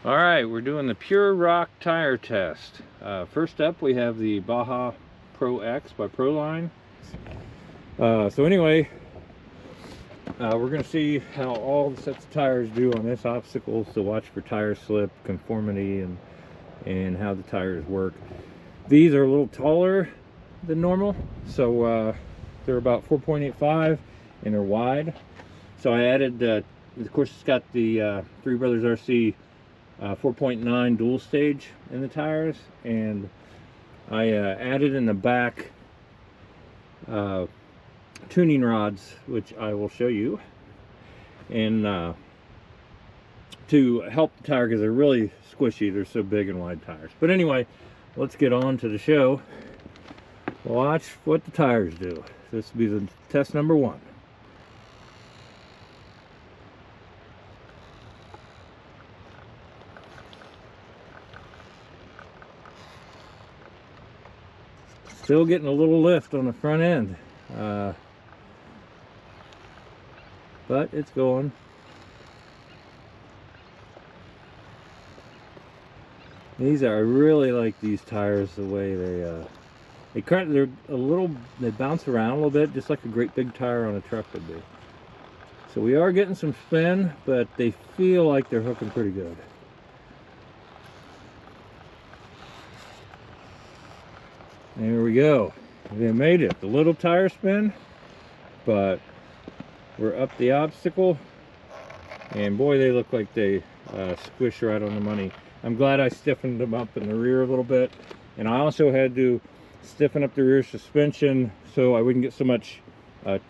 All right, we're doing the Pure Rock tire test. First up, we have the Baja Pro X by Proline. So anyway, we're going to see how all the sets of tires do on this obstacle. So watch for tire slip, conformity, and how the tires work. These are a little taller than normal, so they're about 4.85 and they're wide. So I added, of course, it's got the Three Brothers RC 4.9 dual stage in the tires, and I added in the back tuning rods, which I will show you, and to help the tire because they're really squishy. They're so big and wide tires. But anyway, let's get on to the show. Watch what the tires do. This will be the test number one. Still getting a little lift on the front end, but it's going. These are, I really like these tires, the way they're a little, they bounce around a little bit, just like a great big tire on a truck would be. So we are getting some spin, but they feel like they're hooking pretty good. There we go. They made it. The little tire spin, but we're up the obstacle, and boy, they look like they squish right on the money. I'm glad I stiffened them up in the rear a little bit, and I also had to stiffen up the rear suspension so I wouldn't get so much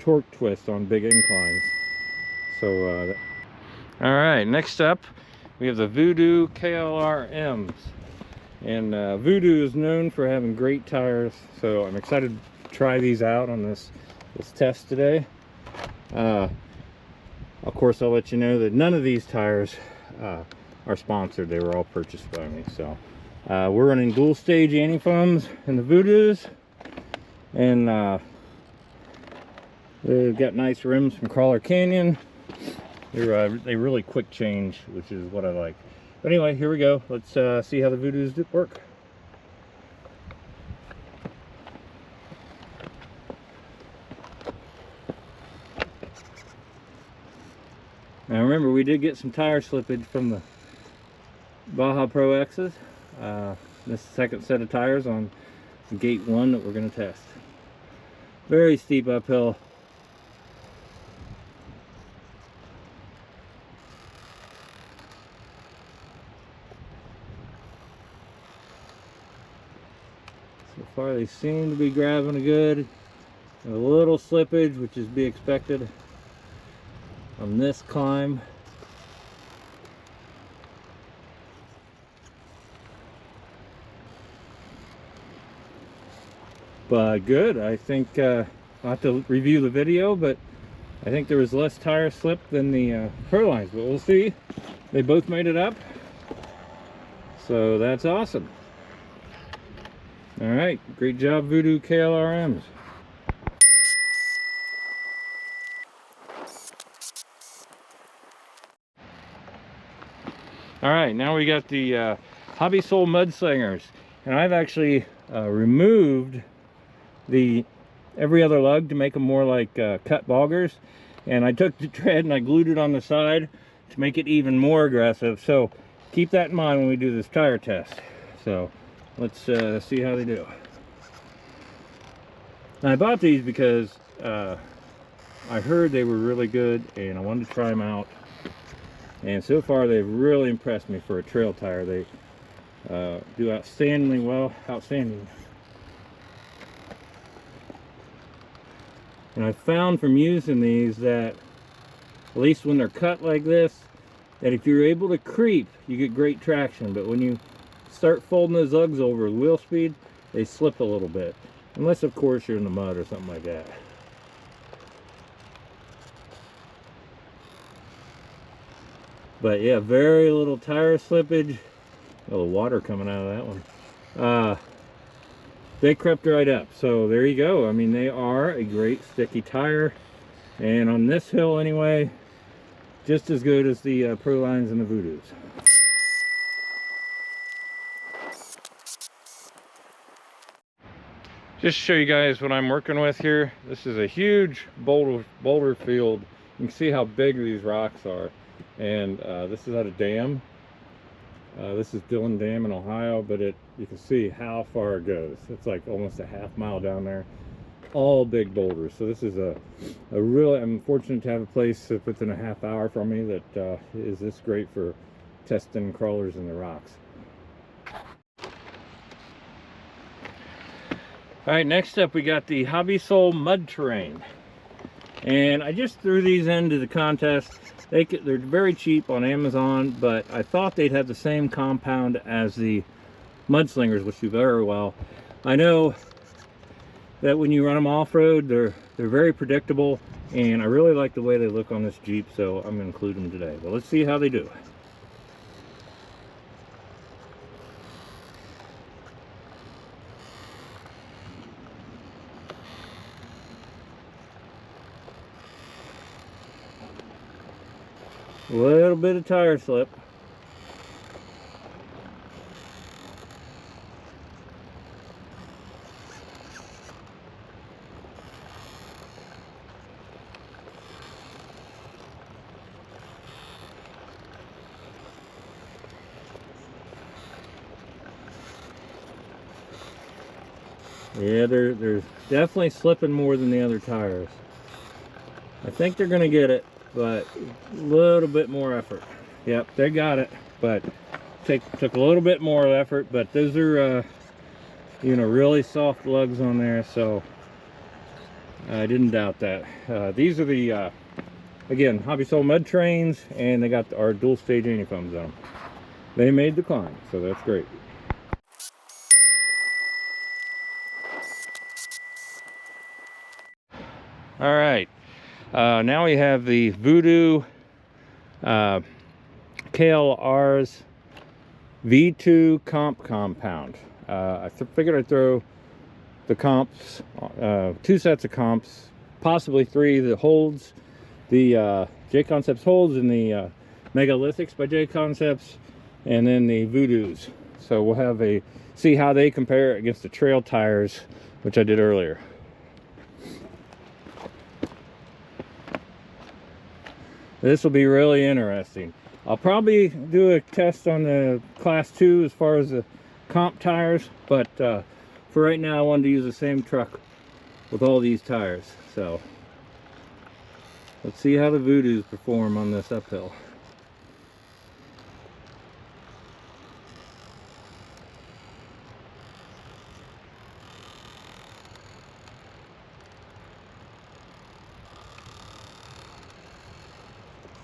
torque twist on big inclines. So, all right, next up we have the Voodoo KLR Ms. And Voodoo is known for having great tires, so I'm excited to try these out on this test today. Of course, I'll let you know that none of these tires are sponsored. They were all purchased by me. So we're running dual stage anti-foams in the Voodoos, and they've got nice rims from Crawler Canyon. They really quick change, which is what I like. But anyway, here we go. Let's see how the Voodoos work. Now remember, we did get some tire slippage from the Baja Pro X's. This is the second set of tires on gate 1 that we're going to test. Very steep uphill. So far they seem to be grabbing good. A little slippage, which is to be expected on this climb. But good. I think I'll have to review the video, but I think there was less tire slip than the Prolines, but we'll see. They both made it up, so that's awesome. All right, great job, Voodoo KLRMs. All right, now we got the Hobbysoul Mudslingers, and I've actually removed the every other lug to make them more like cut boggers, and I took the tread and I glued it on the side to make it even more aggressive. So keep that in mind when we do this tire test. So let's see how they do. Now, I bought these because I heard they were really good and I wanted to try them out, and so far they've really impressed me for a trail tire. They do outstandingly well. Outstanding. And I found from using these that, at least when they're cut like this, that if you're able to creep, you get great traction. But when you start folding those lugs over with wheel speed, they slip a little bit. Unless, of course, you're in the mud or something like that. But yeah, very little tire slippage. Oh, the water coming out of that one. They crept right up. So there you go. I mean, they are a great sticky tire. And on this hill anyway, just as good as the Prolines and the Voodoos. Just to show you guys what I'm working with here. This is a huge boulder field. You can see how big these rocks are. And this is at a dam. This is Dillon Dam in Ohio, but you can see how far it goes. It's like almost a half mile down there. All big boulders. So this is a really, I'm fortunate to have a place within a half hour from me that is this great for testing crawlers in the rocks. All right, next up we got the Hobbysoul Mud-terrain, and I just threw these into the contest. They're very cheap on Amazon, but I thought they'd have the same compound as the Mudslingers, which do very well. I know that when you run them off-road, they're very predictable, and I really like the way they look on this Jeep, so I'm gonna include them today. But let's see how they do. A little bit of tire slip. Yeah, they're definitely slipping more than the other tires. I think they're gonna get it, but a little bit more effort. Yep, they got it, but took a little bit more effort. But those are you know, really soft lugs on there, so I didn't doubt that. These are the again, Hobbysoul Mud-terrains, and they got our dual stage anti-foams on them. They made the climb, so that's great. All right, now we have the Voodoo KLR's V2 comp compound. I figured I'd throw the comps, 2 sets of comps, possibly 3, the Holds, the Jconcepts Holds and the Megalithics by Jconcepts, and then the Voodoos. So we'll have see how they compare against the trail tires, which I did earlier. This will be really interesting. I'll probably do a test on the class 2 as far as the comp tires, but for right now I wanted to use the same truck with all these tires. So let's see how the Voodoos perform on this uphill.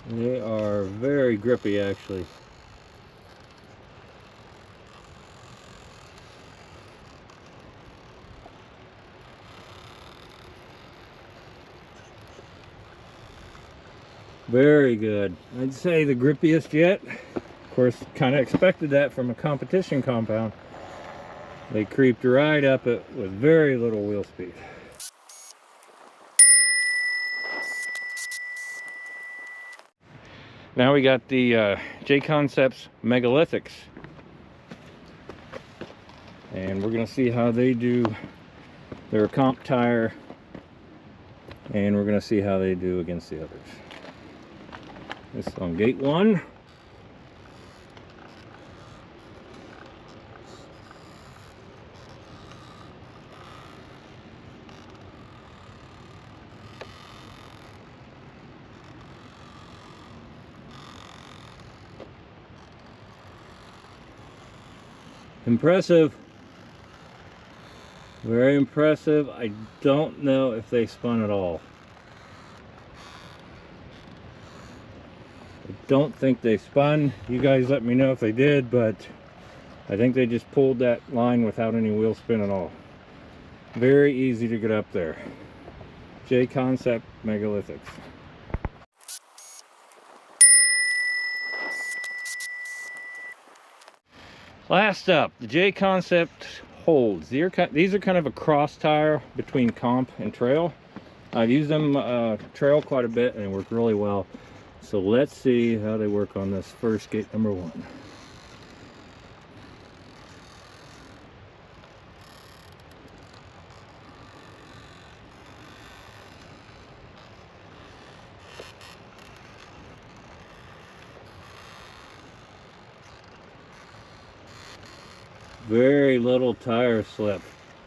They are very grippy, actually. Very good. I'd say the grippiest yet. Of course, kind of expected that from a competition compound. They creeped right up it with very little wheel speed. Now we got the Jconcepts Megalithics, and we're gonna see how they do their comp tire, and we're gonna see how they do against the others. This is on gate 1. Impressive. Very impressive. I don't know if they spun at all. I don't think they spun. You guys let me know if they did, but I think they just pulled that line without any wheel spin at all. Very easy to get up there. Jconcepts Megalithics. Last up, the Jconcepts Holds. These are kind of a cross tire between comp and trail. I've used them trail quite a bit and they work really well. So let's see how they work on this first gate number 1. Very little tire slip.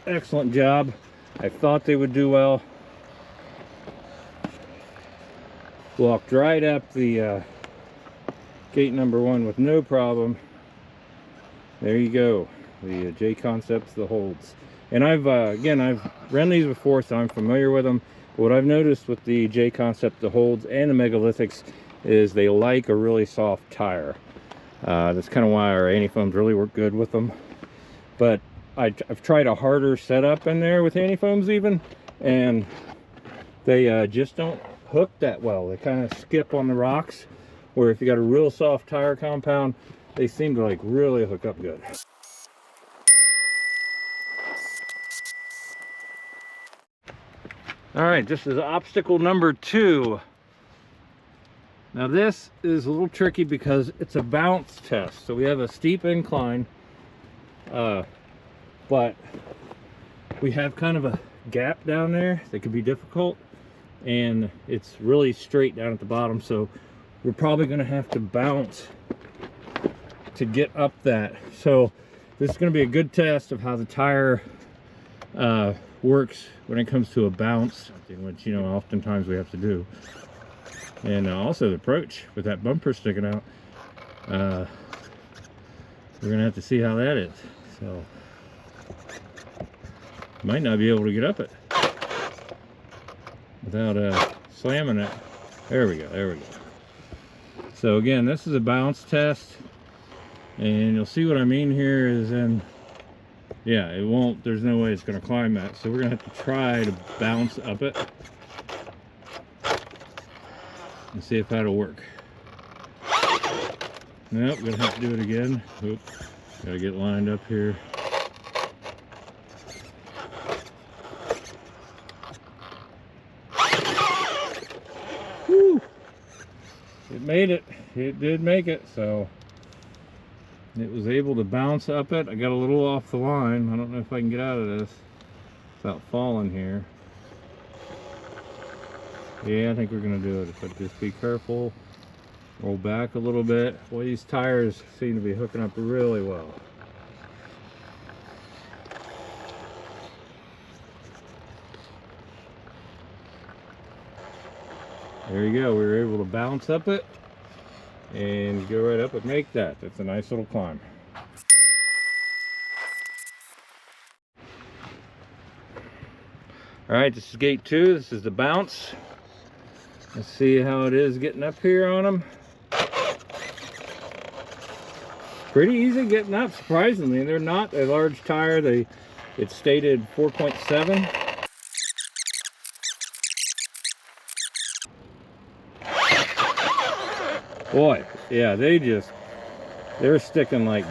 Excellent job. I thought they would do well. Walked right up the gate number 1 with no problem. There you go, the Jconcepts the Holds. And I've again, I've run these before, so I'm familiar with them. But what I've noticed with the Jconcept the Holds and the Megalithics is they like a really soft tire. That's kind of why our anti-foams really work good with them. But I've tried a harder setup in there with anti-foams even, and they just don't hook that well. They kind of skip on the rocks, where if you got a real soft tire compound, they seem to like really hook up good. All right, this is obstacle number 2. Now this is a little tricky because it's a bounce test. So we have a steep incline, but we have kind of a gap down there that could be difficult, and it's really straight down at the bottom. So we're probably gonna have to bounce to get up that. So this is gonna be a good test of how the tire works when it comes to a bounce, which, you know, oftentimes we have to do. And also the approach with that bumper sticking out. We're gonna have to see how that is. So might not be able to get up it without slamming it. There we go, there we go. So again, this is a bounce test, and you'll see what I mean here is in, yeah, it won't, there's no way it's gonna climb that. So we're gonna have to try to bounce up it and see if that'll work. Nope, gonna have to do it again. Oop, gotta get lined up here. Whew. It made it. It did make it, so it was able to bounce up it. I got a little off the line. I don't know if I can get out of this without falling here. Yeah, I think we're gonna do it, but just be careful. Roll back a little bit. Well, these tires seem to be hooking up really well. There you go. We were able to bounce up it and go right up and make that. That's a nice little climb. All right, this is gate 2. This is the bounce. Let's see how it is getting up here on them. Pretty easy getting up, surprisingly. They're not a large tire. It stated 4.7. Boy, yeah, they're sticking like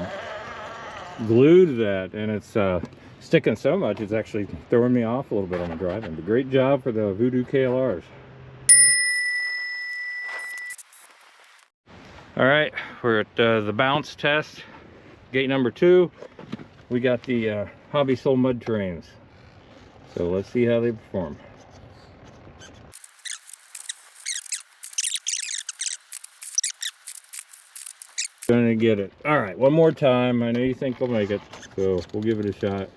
glue to that, and it's sticking so much it's actually throwing me off a little bit on the driving. But great job for the Voodoo KLRs. All right, we're at the bounce test, gate number 2. We got the Hobbysoul Mud-terrains. So let's see how they perform. Gonna get it. All right, one more time. I know you think they'll make it, so we'll give it a shot.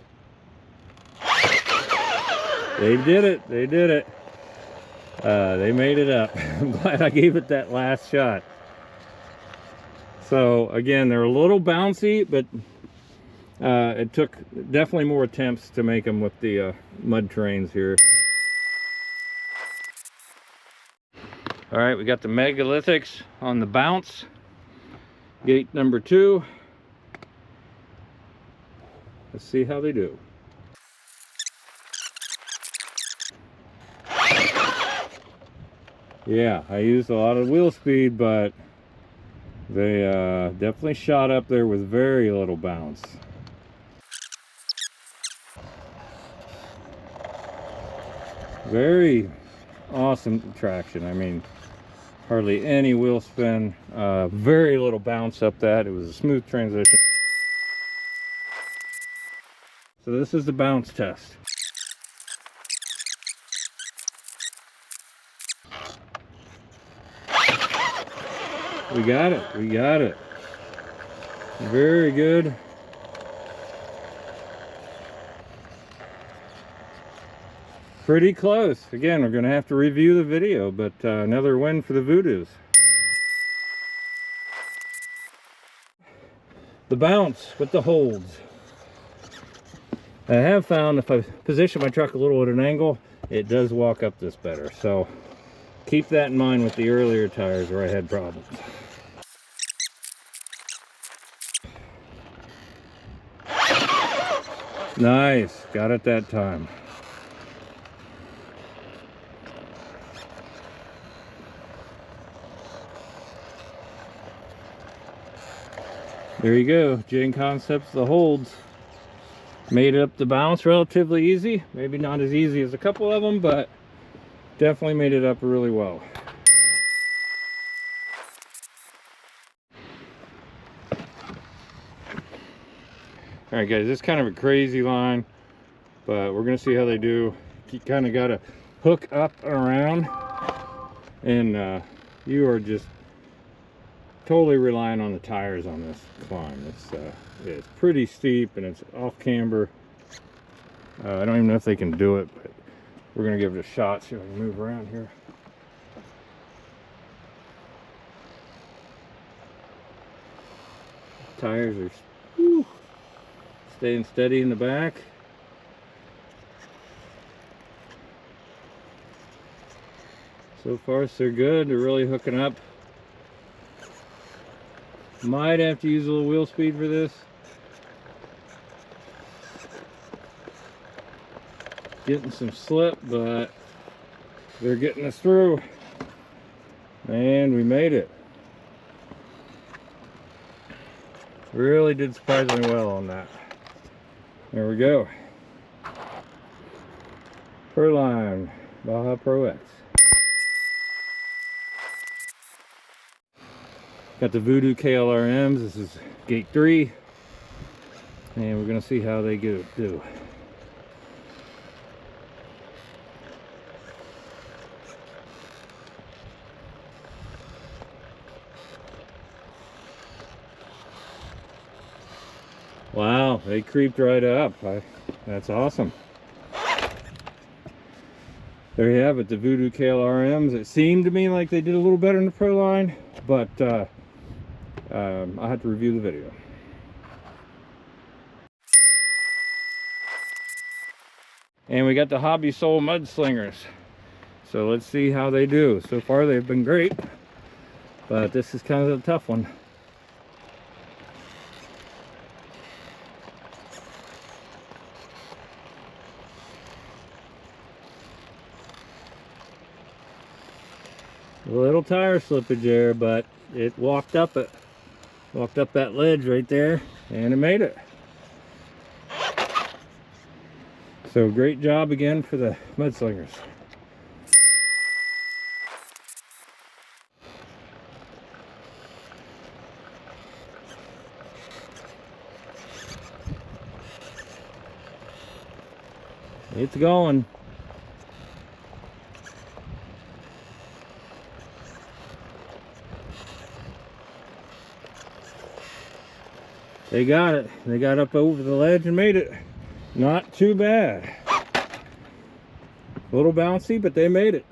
They did it. They did it. They made it up. I'm glad I gave it that last shot. So again, they're a little bouncy, but it took definitely more attempts to make them with the mud-terrains here. All right, we got the Megalithics on the bounce. Gate number 2. Let's see how they do. Yeah, I used a lot of wheel speed, but they definitely shot up there with very little bounce. Very awesome traction. I mean, hardly any wheel spin, very little bounce up that. It was a smooth transition. So this is the bounce test. We got it, we got it. Very good. Pretty close. Again, we're going to have to review the video, but another win for the Voodoos. The bounce with the holds. I have found if I position my truck a little at an angle, it does walk up this better. So keep that in mind with the earlier tires where I had problems. Nice, got it that time. There you go, Jconcepts the Holds. Made up the bounce relatively easy. Maybe not as easy as a couple of them, but definitely made it up really well. Alright guys, this is kind of a crazy line, but we're going to see how they do. You kind of got to hook up and around, and you are just totally relying on the tires on this climb. It's pretty steep and it's off camber. I don't even know if they can do it, but we're going to give it a shot, see if I can move around here. Tires are staying steady in the back. So far so good. They're really hooking up. Might have to use a little wheel speed for this. Getting some slip, but they're getting us through. And we made it. Really did surprisingly well on that. There we go. Proline Baja Pro X. Got the Voodoo KLRMs. This is gate 3, and we're going to see how they do. Wow, they creeped right up. That's awesome. There you have it, the Voodoo KLRMs. It seemed to me like they did a little better in the Proline, but I'll have to review the video. And we got the Hobbysoul Mudslingers. So let's see how they do. So far they've been great, but this is kind of a tough one. A little tire slippage there, but it walked up that ledge right there, and it made it. So great job again for the Mudslingers. It's going. They got it. They got up over the ledge and made it. Not too bad. A little bouncy, but they made it.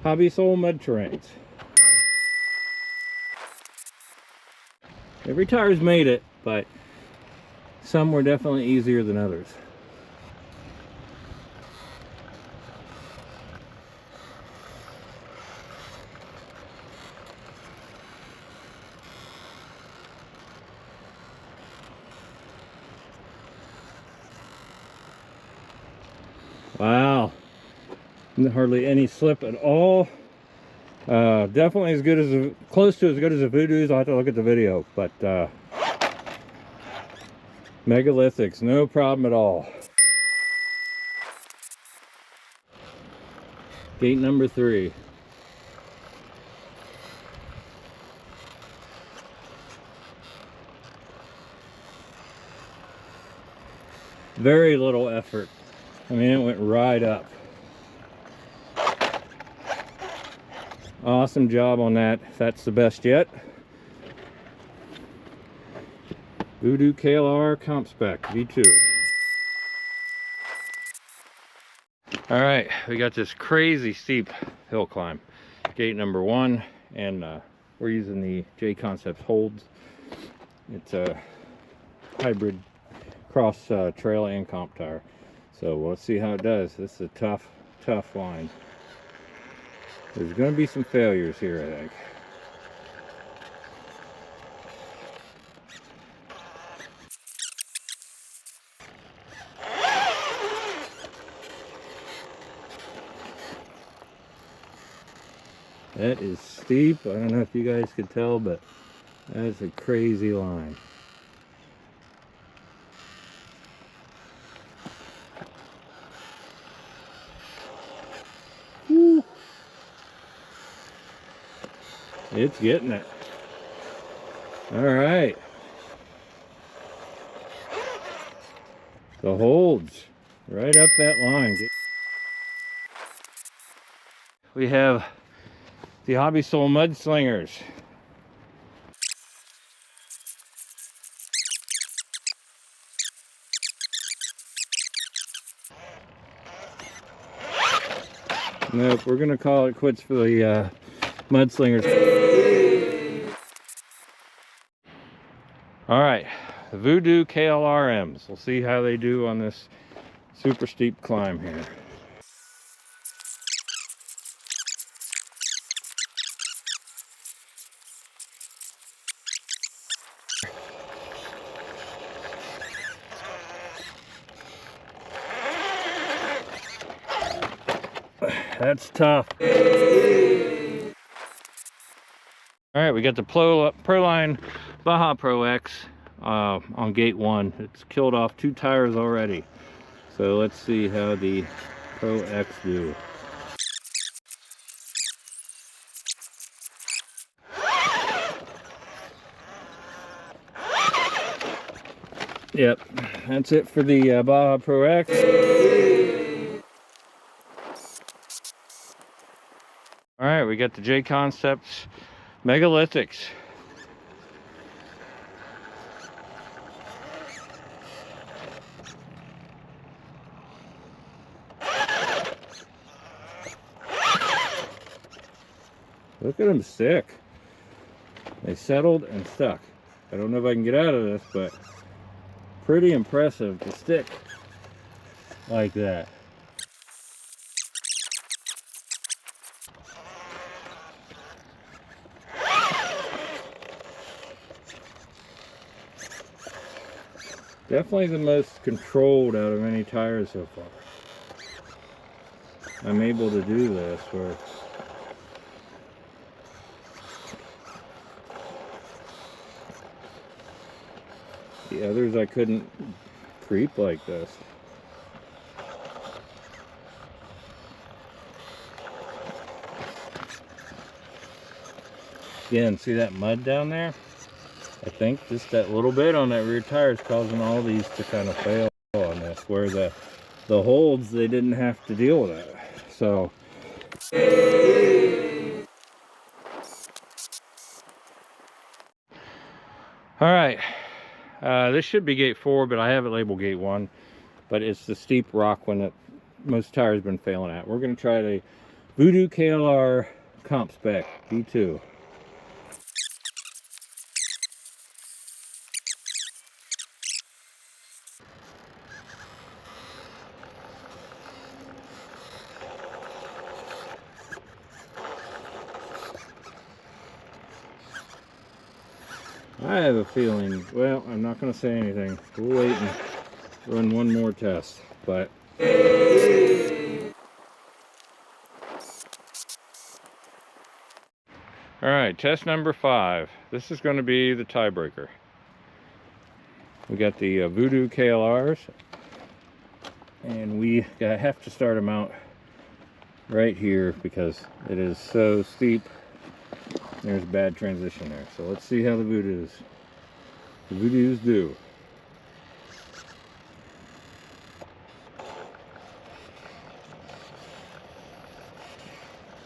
Hobbysoul Mud-terrains. Every tire's made it, but some were definitely easier than others. Wow, hardly any slip at all. Definitely as good as close to as good as the Voodoos. I'll have to look at the video, but Megalithics, no problem at all. Gate number 3. Very little effort. I mean, it went right up. Awesome job on that. That's the best yet. Voodoo KLR Comp Spec V2. All right, we got this crazy steep hill climb. Gate number 1, and we're using the Jconcepts Holds. It's a hybrid cross trail and comp tire. So we'll see how it does. This is a tough line. There's going to be some failures here, I think. That is steep. I don't know if you guys could tell, but that's a crazy line. Woo. It's getting it. All right. The Holds right up that line. We have the Hobbysoul Mudslingers. Nope, we're gonna call it quits for the Mudslingers. All right, the Voodoo KLRMs. We'll see how they do on this super steep climb here. That's tough. All right, we got the Proline Baja Pro X on gate 1. It's killed off 2 tires already. So let's see how the Pro X do. Yep, that's it for the Baja Pro X. All right, we got the Jconcepts Megalithics. Look at them stick. They settled and stuck. I don't know if I can get out of this, but pretty impressive to stick like that. Definitely the most controlled out of any tires so far. I'm able to do this where the others I couldn't creep like this. Again, see that mud down there? I think just that little bit on that rear tire is causing all these to kind of fail on this, where the Holds, they didn't have to deal with that. So all right, this should be gate 4, but I have it labeled gate 1, but it's the steep rock one that most tires have been failing at. We're going to try the Voodoo KLR spec V2. I have a feeling, well, I'm not going to say anything. We'll wait and run one more test, but all right, test number 5. This is going to be the tiebreaker. We got the Voodoo KLRs, and we have to start them out right here because it is so steep. There's a bad transition there. So let's see how the Voodoos do.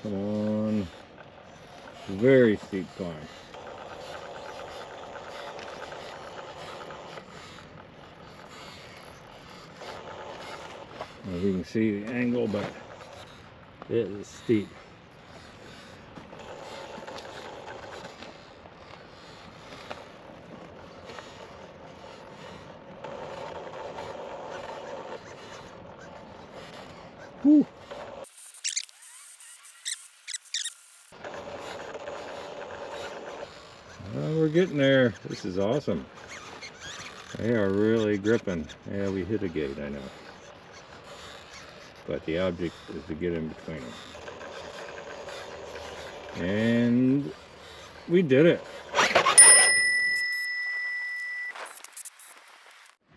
Come on. Very steep climb. if you can see the angle, but it is steep. Whew. Well, we're getting there. This is awesome. They are really gripping. Yeah, we hit a gate, I know. But the object is to get in between them. And we did it.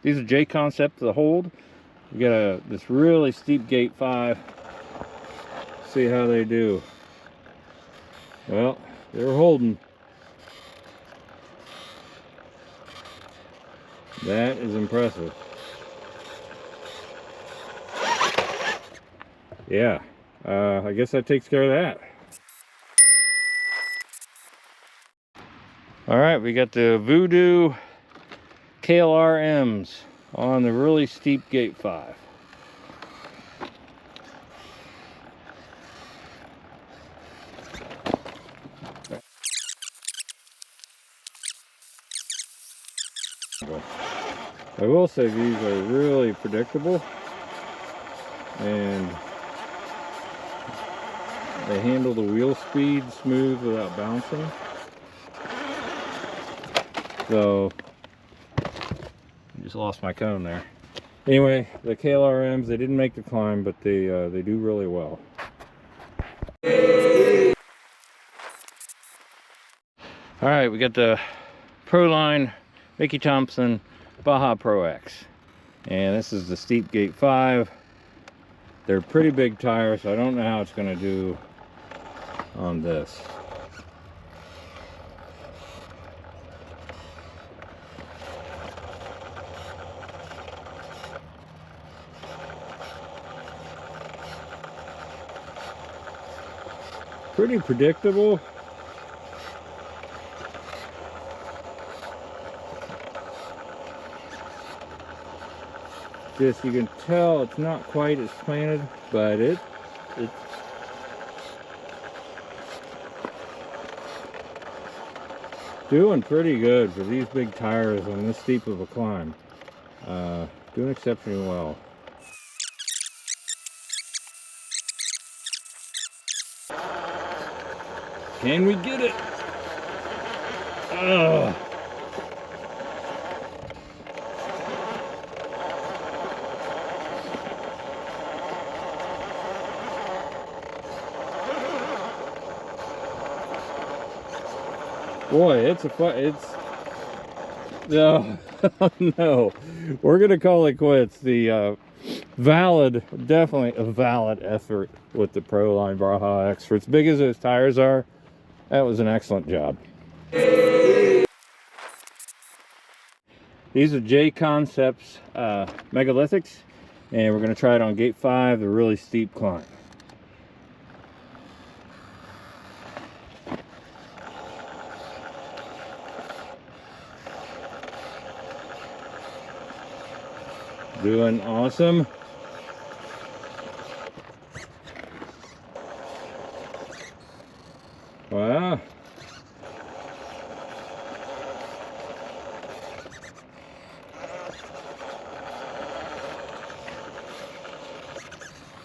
These are Jconcept the Hold. We got this really steep gate 5. See how they do. Well, they're holding. That is impressive. Yeah, I guess that takes care of that. All right, we got the Voodoo KLR Ms on the really steep gate 5. I will say these are really predictable, and they handle the wheel speed smooth without bouncing. So, I just lost my cone there. Anyway, the KLR Ms, they didn't make the climb, but they do really well. All right, we got the Proline Baja Pro X, and this is the steep gate 5. They're pretty big tires, so I don't know how it's going to do on this. Pretty predictable. Just, you can tell it's not quite as planted, but it's doing pretty good for these big tires on this steep of a climb. Doing exceptionally well. Can we get it? Ugh. Boy, it's no, no, we're gonna call it quits. The definitely a valid effort with the Proline Baja X. For as big as those tires are, that was an excellent job. These are Jconcepts Megalithics, and we're gonna try it on gate 5, the really steep climb. Doing awesome. Wow.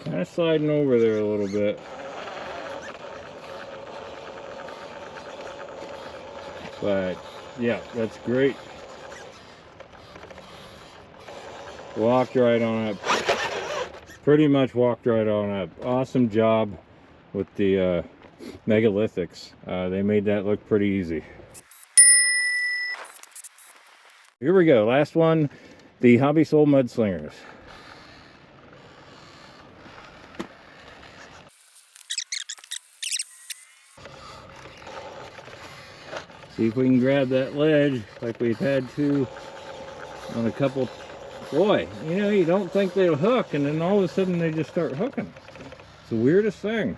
Kind of sliding over there a little bit. But yeah, that's great. Walked right on up. Pretty much walked right on up. Awesome job with the Megalithics. They made that look pretty easy. Here we go. Last one, the Hobbysoul Mudslingers. See if we can grab that ledge like we've had to on a couple. Boy, you know, you don't think they'll hook, and then all of a sudden they just start hooking. It's the weirdest thing.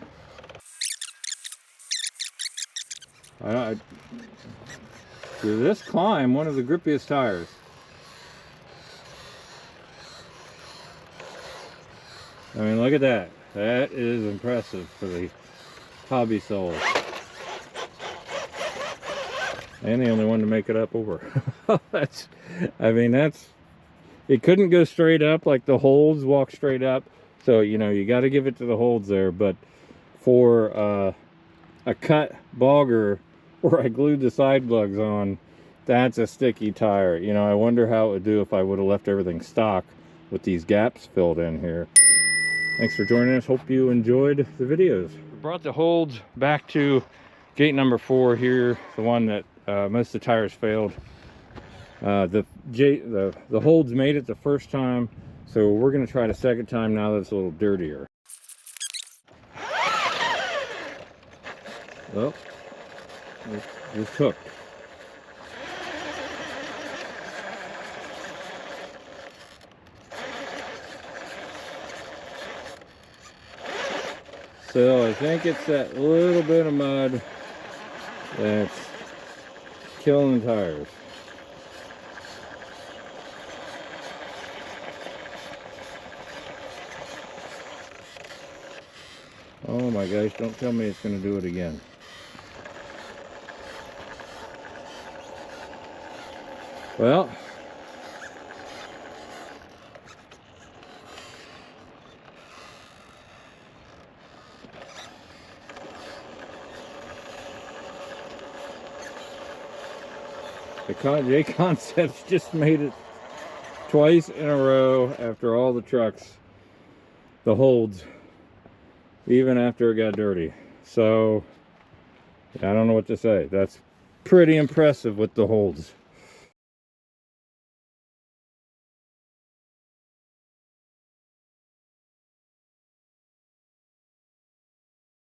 Through this climb, one of the grippiest tires. I mean, look at that. That is impressive for the Hobbysoul. And the only one to make it up over. That's, I mean, that's, it couldn't go straight up like the Holds walk straight up. So, you know, you got to give it to the Holds there. But for a cut bogger where I glued the side lugs on, that's a sticky tire. You know, I wonder how it would do if I would have left everything stock with these gaps filled in here. Thanks for joining us. Hope you enjoyed the videos. We brought the Holds back to gate number 4 here, the one that most of the tires failed. The Holds made it the first time, so we're going to try it a second time now that it's a little dirtier. Well, it's hooked. So I think it's that little bit of mud that's killing the tires. Oh my gosh, don't tell me it's going to do it again. Well, the Jconcepts just made it twice in a row after all the trucks, the Holds, even after it got dirty. So I don't know what to say. That's pretty impressive with the Holds.